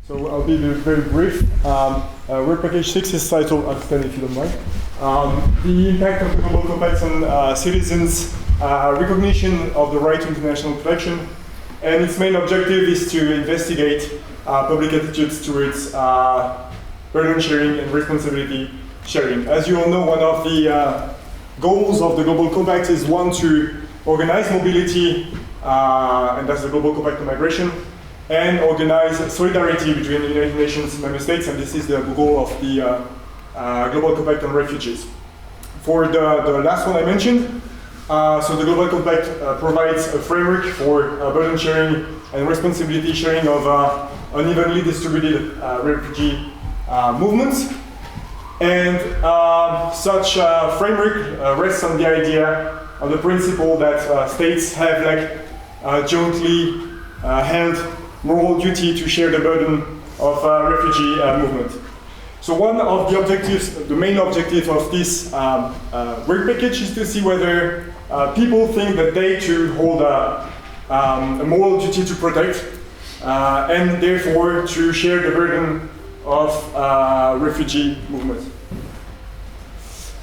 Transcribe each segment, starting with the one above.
So I'll be very brief. Work package 6 is titled, I'll extend if you don't mind. The impact of the global compact on citizens, recognition of the right to international protection, and its main objective is to investigate public attitudes towards burden sharing and responsibility sharing. As you all know, one of the goals of the Global Compact is to organize mobility, and that's the Global Compact on migration, and organize solidarity between the United Nations member states, and this is the goal of the Global Compact on refugees. For the last one I mentioned, so the Global Compact provides a framework for burden sharing and responsibility sharing of unevenly distributed refugee movements. And such a framework rests on the idea, on the principle that states have jointly held moral duty to share the burden of refugee movement. So one of the objectives, the main objective of this work package is to see whether people think that they too hold a moral duty to protect and therefore to share the burden of refugee movement.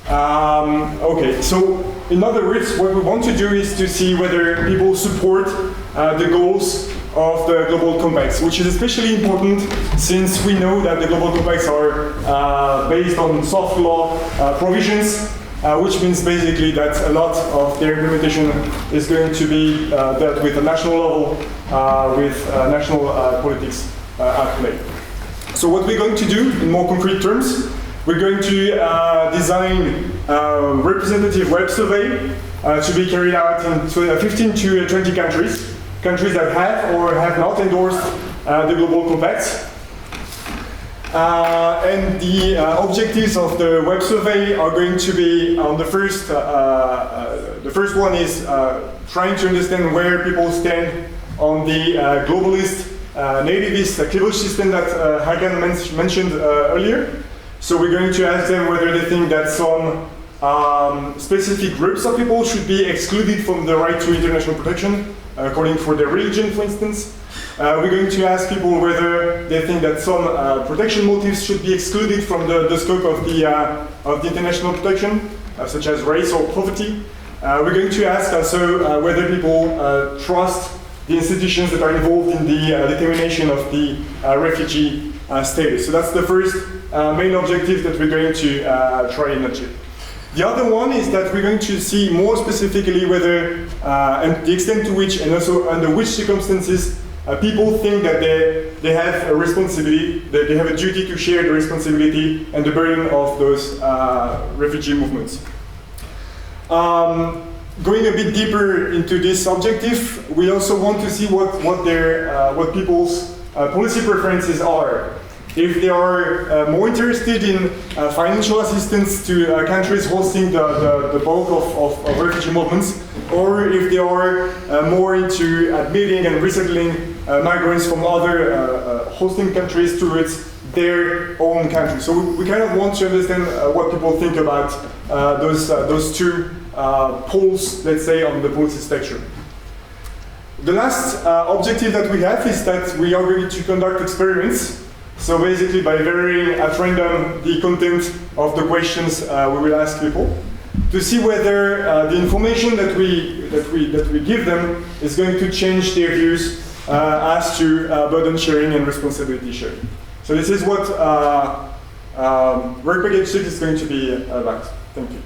Okay, so in other words, what we want to do is to see whether people support the goals of the Global Compacts, which is especially important since we know that the Global Compacts are based on soft law provisions, which means basically that a lot of their implementation is going to be dealt with at national level, with national politics at play. So what we're going to do in more concrete terms, we're going to design a representative web survey to be carried out in 15 to 20 countries that have or have not endorsed the Global Compact. And the objectives of the web survey are going to be on the first one is trying to understand where people stand on the globalist, nativist cleavage system that Hagan mentioned earlier. So we're going to ask them whether they think that some specific groups of people should be excluded from the right to international protection, according for their religion, for instance. We're going to ask people whether they think that some protection motives should be excluded from the scope of the international protection, such as race or poverty. We're going to ask also whether people trust the institutions that are involved in the determination of the refugee status. So that's the first main objective that we're going to try and achieve. The other one is that we're going to see more specifically whether, and the extent to which, and also under which circumstances, people think that they have a responsibility, that they have a duty to share the responsibility and the burden of those refugee movements. Going a bit deeper into this objective, we also want to see what people's policy preferences are. If they are more interested in financial assistance to countries hosting the bulk of refugee movements, or if they are more into admitting and resettling migrants from other hosting countries towards their own country. So we kind of want to understand what people think about those two poles, let's say, on the policy spectrum. The last objective that we have is that we are going to conduct experiments. So basically, by varying at random the content of the questions we will ask people, to see whether the information that we give them is going to change their views as to burden sharing and responsibility sharing. So this is what Work Package 6 is going to be about. Thank you.